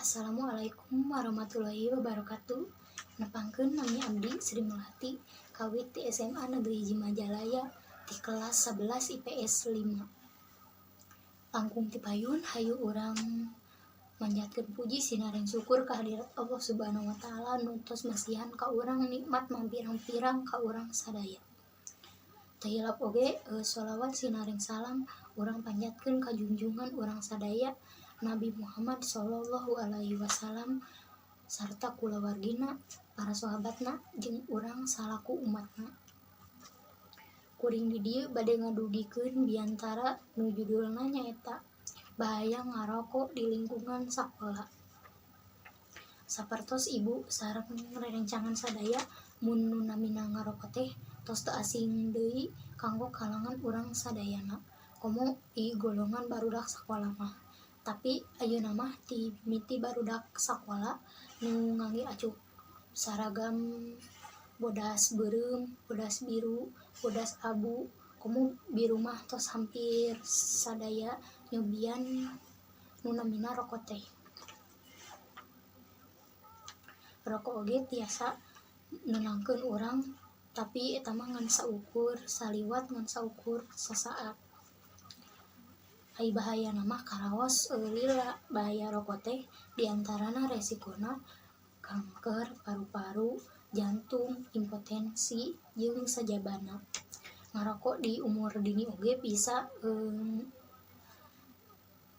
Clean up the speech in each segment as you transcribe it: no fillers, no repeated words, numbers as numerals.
Assalamualaikum warahmatullahi wabarakatuh. Nepangkeun nami abdi Sri Melati, kawit di SMA Negeri Jimajalaya di kelas 11 IPS 5. Langkung ti payun hayu urang manjatkeun puji sinaring syukur kehadirat Allah Subhanahu wa taala nu tos masihan ka urang nikmat mampirang-pirang ka urang sadaya. Tahilap oge sholawat sinaring salam urang panjatkeun ka junjungan urang sadaya Nabi Muhammad sallallahu alaihi wasallam sarta kulawargina, para sahabatna jeung urang salaku umatna. Kuring di dieu bade ngadugikeun diantara nu judulna nyaeta bahaya ngarokok di lingkungan sakola. Sapertos ibu sareng rerencangan sadaya mun nu namina ngarokok teh tos teu asing deui kanggo kalangan urang sadayana. Komo di golongan barudak sakola mah. Tapi ayeuna mah ti mimiti barudak sakola nu ngangge acup saragam bodas beureum, bodas biru, bodas abu, komo biru mah tos hampir sadaya nyobian nu namina rokok teh. Rokok oge tiasa nenangkeun urang, tapi eta mah ngan saukur saliwat ngan saukur sasaat. Ai bahayana mah karaos lila bahaya rokok teh diantarana resikona kanker paru-paru, jantung, impotensi, jeung sajabana. Ngarokok di umur dini oge bisa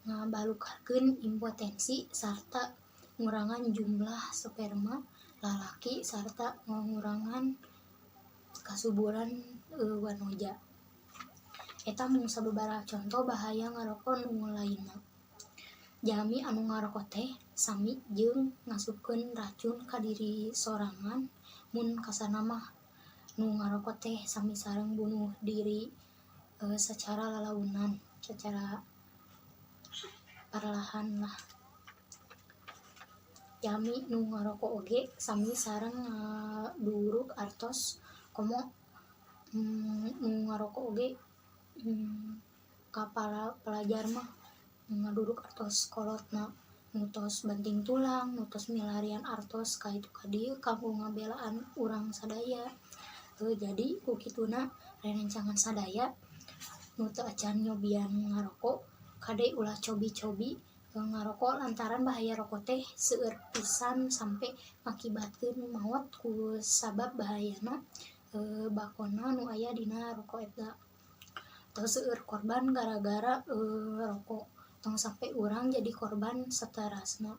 ngabalukakeun impotensi sarta ngurangan jumlah sperma lalaki sarta ngurangan kasuburan wanoja. Eta mung sababaraha conto bahaya ngarokok nu lainna. Jalmi anu ngarokok teh sami jeung ngasupkeun racun ka diri sorangan, mun kasana mah nu ngarokok teh sami sareng bunuh diri secara lalaunan, secara perlahan lah. Jalmi nu ngarokok oge sami sareng ngaduruk artos komo nu ngarokok oge kapala pelajar mah ngaduruk artos kolotna nu tos banting tulang, nu tos milarian artos ka itu ka dieu kanggo ngabelaan urang sadaya. Jadi ku kituna rerencangan sadaya nu teu acan nyobian ngarokok kade ulah cobi-cobi ngarokok lantaran bahaya rokok teh seueur pisan sampe ngakibatkeun maot ku sabab bahayana bakona nu aya dina rokok eta. Tos seueur korban gara-gara rokok, tong sampe urang jadi korban saterasna.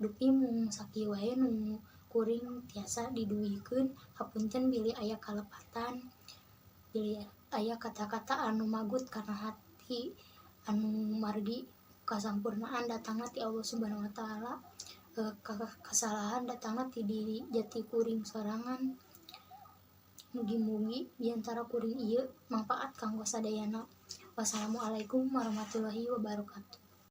Dupi mung sakieu wae nu kuring tiasa diduwikeun hapunten bilih aya kalepatan, bilih aya kata-kata anu magut kana hati anu margi kasampurnaan datangna ti Allah Subhanahu wa taala, kasalahan datangna ti diri jati kuring sorangan. Mugi-mugi diantara kuring ieu mangpaat kanggo sadayana. Wassalamualaikum warahmatullahi wabarakatuh.